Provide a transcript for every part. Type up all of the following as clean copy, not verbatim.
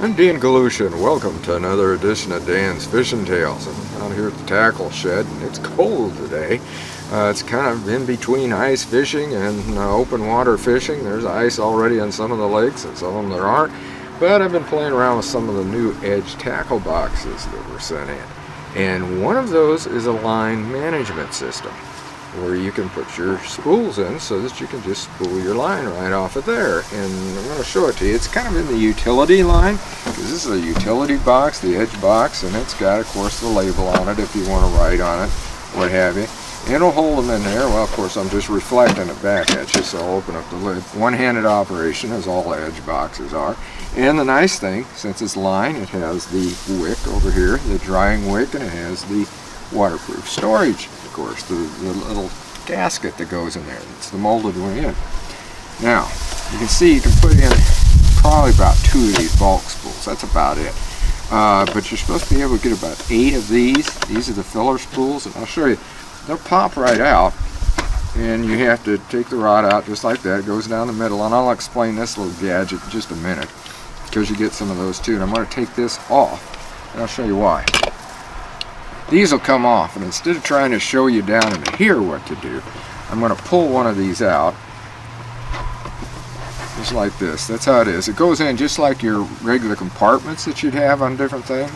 I'm Dan Galusha, and welcome to another edition of Dan's Fishing Tales. I'm out here at the tackle shed, and it's cold today. It's kind of in between ice fishing and open water fishing. There's ice already on some of the lakes, and some of them there aren't. But I've been playing around with some of the new Edge tackle boxes that were sent in. And one of those is a line management system, where you can put your spools in so that you can just spool your line right off of there. And I'm going to show it to you. It's kind of in the utility line, because this is a utility box, the Edge box, and it's got, of course, the label on it if you want to write on it, what have you. It'll hold them in there. Well, of course, I'm just reflecting it back at you, so I'll open up the lid. One-handed operation, as all Edge boxes are. And the nice thing, since it's line, it has the wick over here, the drying wick, and it has the waterproof storage. Of course, the little gasket that goes in there. It's the molded one in. Now, you can see you can put in probably about 2 of these bulk spools. That's about it. But you're supposed to be able to get about 8 of these. These are the filler spools, and I'll show you. They'll pop right out, and you have to take the rod out just like that. It goes down the middle, and I'll explain this little gadget in just a minute, because you get some of those too. And I'm going to take this off, and I'll show you why. These will come off, and instead of trying to show you down in here what to do, I'm going to pull one of these out, just like this. That's how it is. It goes in just like your regular compartments that you'd have on different things.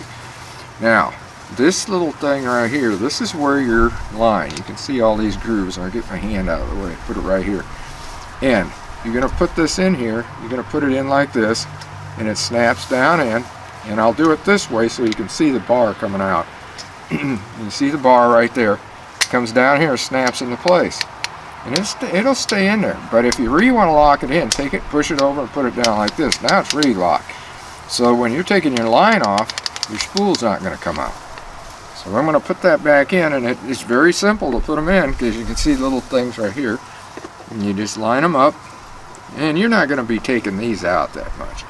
Now, this little thing right here, this is where your line, you can see all these grooves. I'll get my hand out of the way, put it right here. And you're going to put this in here, you're going to put it in like this, and it snaps down in, and I'll do it this way so you can see the bar coming out. You see the bar right there, it comes down here, snaps into place, and it'll stay in there. But if you really want to lock it in, take it, push it over, and put it down like this. Now it's really locked. So when you're taking your line off, your spool's not going to come out. So I'm going to put that back in, and it's very simple to put them in, because you can see little things right here, and you just line them up, and you're not going to be taking these out that much.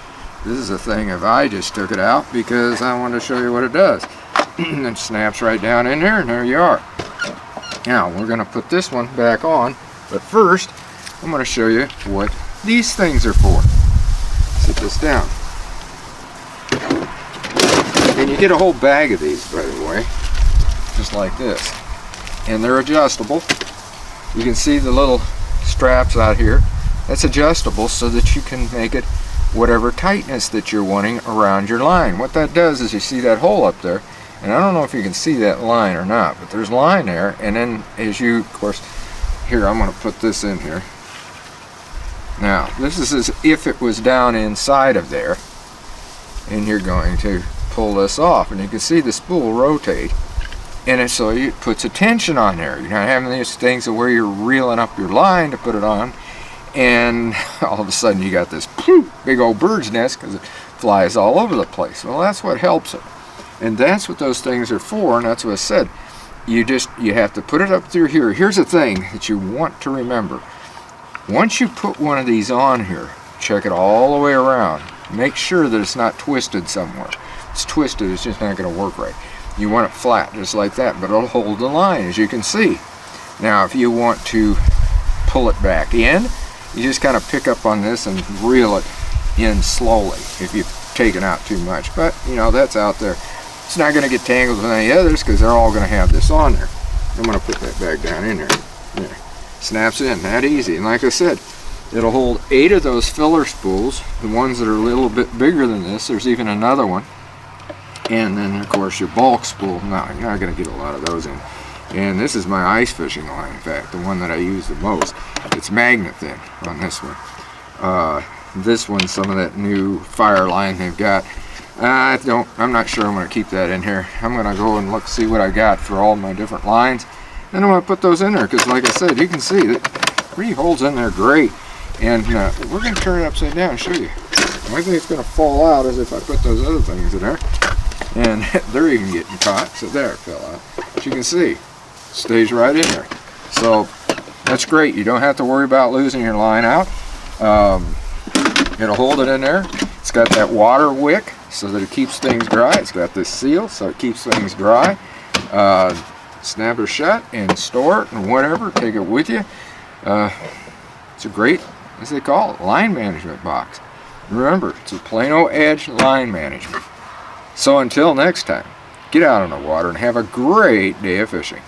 This is a thing if I just took it out because I wanted to show you what it does. It snaps right down in there, and there you are. Now we're going to put this one back on, but first I'm going to show you what these things are for. Sit this down. And you get a whole bag of these, by the way, just like this. And they're adjustable. You can see the little straps out here. That's adjustable so that you can make it whatever tightness that you're wanting around your line. What that does is, you see that hole up there, and I don't know if you can see that line or not, but there's line there, and then as you, of course, here, I'm going to put this in here. Now, this is as if it was down inside of there, and you're going to pull this off, and you can see the spool rotate, and so it puts a tension on there. You're not having these things where you're reeling up your line to put it on, and all of a sudden you got this big old bird's nest because it flies all over the place. Well, that's what helps it, and that's what those things are for, and that's what I said. You have to put it up through here. Here's the thing that you want to remember. Once you put one of these on here, check it all the way around. Make sure that it's not twisted somewhere. If it's twisted, it's just not going to work right. You want it flat, just like that, but it'll hold the line, as you can see. Now, if you want to pull it back in, you just kind of pick up on this and reel it in slowly if you've taken out too much. But, you know, that's out there. It's not going to get tangled with any others because they're all going to have this on there. I'm going to put that back down in there. There. Snaps in, that easy. And like I said, it'll hold 8 of those filler spools, the ones that are a little bit bigger than this. There's even another one. And then, of course, your bulk spool. No, you're not going to get a lot of those in. And this is my ice fishing line, in fact, the one that I use the most. It's magnet thin on this one. This one, some of that new fire line they've got. I'm not sure I'm going to keep that in here. I'm going to go and see what I got for all my different lines. And I'm going to put those in there, because like I said, you can see that it really holds in there great. And we're going to turn it upside down and show you. The only thing that's going to fall out is if I put those other things in there. And they're even getting caught, so there it fell out. But you can see, it stays right in there. So that's great. You don't have to worry about losing your line out. It'll hold it in there. It's got that water wick so that it keeps things dry. It's got this seal so it keeps things dry. Snap it shut and store it and whatever. Take it with you. It's a great, as they call it, line management box. Remember, it's a Plano Edge line management. So until next time, get out on the water and have a great day of fishing.